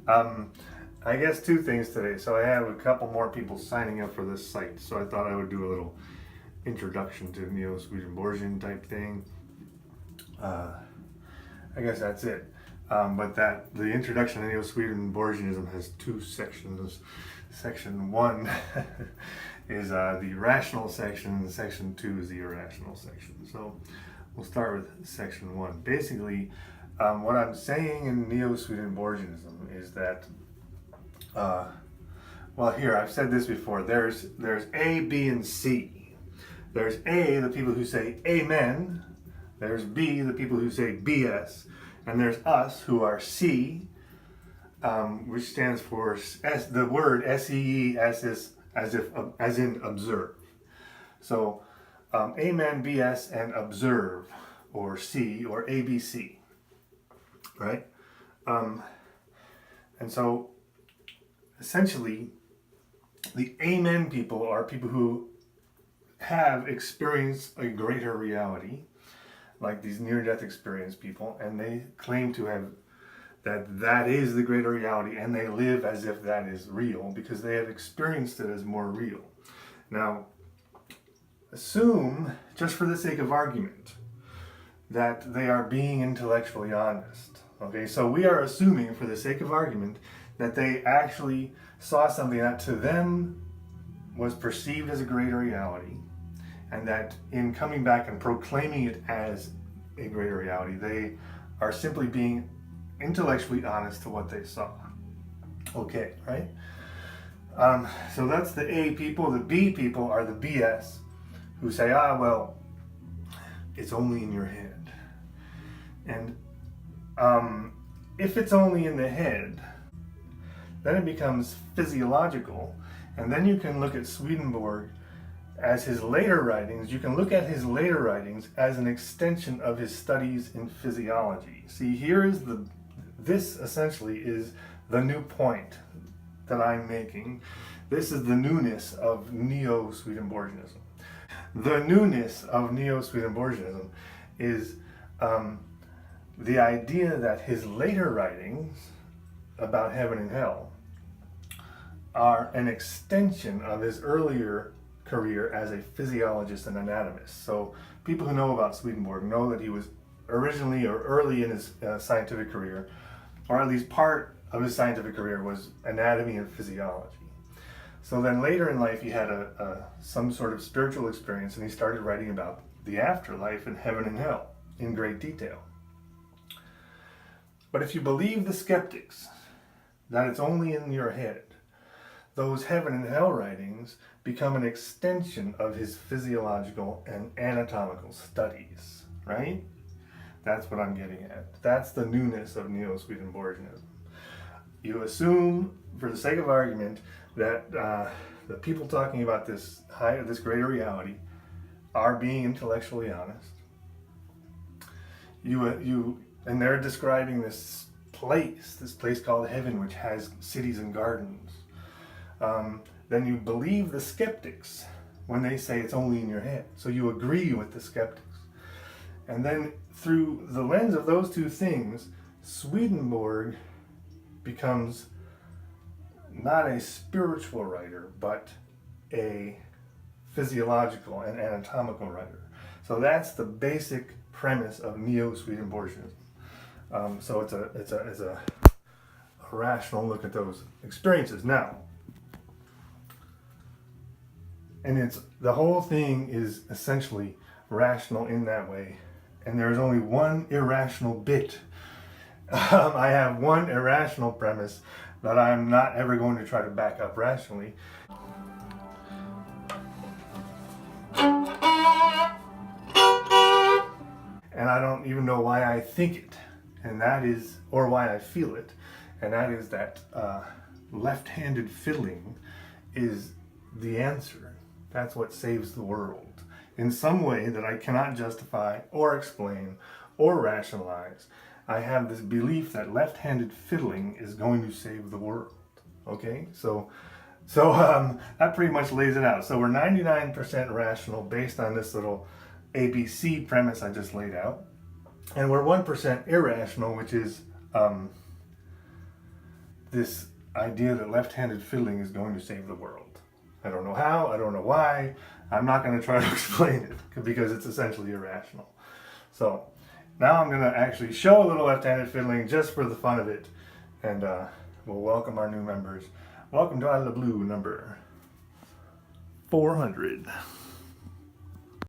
Um, I guess two things today. So I have a couple more people signing up for this site. So I thought I would do a little introduction to Neo-Swedenborgian type thing. I guess that's it. But the introduction to Neo-Swedenborgianism has two sections. Section 1 is the rational section, and section 2 is the irrational section. So we'll start with section 1. Basically, what I'm saying in Neo-Swedenborgianism is that, well, here, I've said this before, there's A, B, and C. There's A, the people who say Amen. There's B, the people who say BS. And there's us, who are C, which stands for the word SEE as in observe. So Amen, BS, and observe, or C, or ABC, right? And so essentially, the Amen people are people who have experienced a greater reality, like these near-death experience people, and they claim to have that is the greater reality, and they live as if that is real because they have experienced it as more real. Now, assume, just for the sake of argument, that they are being intellectually honest. Okay, so we are assuming, for the sake of argument, that they actually saw something that to them was perceived as a greater reality, and that in coming back and proclaiming it as a greater reality, they are simply being intellectually honest to what they saw. Okay, right? So that's the A people. The B people are the BS, who say, well, it's only in your head. And if it's only in the head, then it becomes physiological, and then you can look at Swedenborg as his later writings. You can look at his later writings as an extension of his studies in physiology. See, this essentially is the new point that I'm making. This is the newness of Neo-Swedenborgianism. The newness of Neo-Swedenborgianism is the idea that his later writings about heaven and hell are an extension of his earlier career as a physiologist and anatomist. So people who know about Swedenborg know that he was originally or early in his scientific career, or at least part of his scientific career, was anatomy and physiology. So then later in life he had some sort of spiritual experience, and he started writing about the afterlife and heaven and hell in great detail. But if you believe the skeptics that it's only in your head, those heaven and hell writings become an extension of his physiological and anatomical studies, right? That's what I'm getting at. That's the newness of Neo-Swedenborgianism. You assume, for the sake of argument, that the people talking about this greater reality are being intellectually honest. And they're describing this place called heaven, which has cities and gardens. Then you believe the skeptics when they say it's only in your head. So you agree with the skeptics. And then through the lens of those two things, Swedenborg becomes not a spiritual writer, but a physiological and anatomical writer. So that's the basic premise of Neo-Swedenborgianism. So it's a rational look at those experiences. Now, and the whole thing is essentially rational in that way, and there is only one irrational bit. I have one irrational premise that I'm not ever going to try to back up rationally. And I don't even know why I think it, or why I feel it, and that is that left-handed fiddling is the answer. That's what saves the world. In some way that I cannot justify or explain or rationalize, I have this belief that left-handed fiddling is going to save the world. Okay, so that pretty much lays it out. So we're 99% rational based on this little ABC premise I just laid out, and we're 1% irrational, which is this idea that left-handed fiddling is going to save the world. I don't know how, I don't know why. I'm not going to try to explain it because it's essentially irrational. So now I'm going to actually show a little left-handed fiddling just for the fun of it, and we'll welcome our new members. Welcome to Out of the Blue number 400.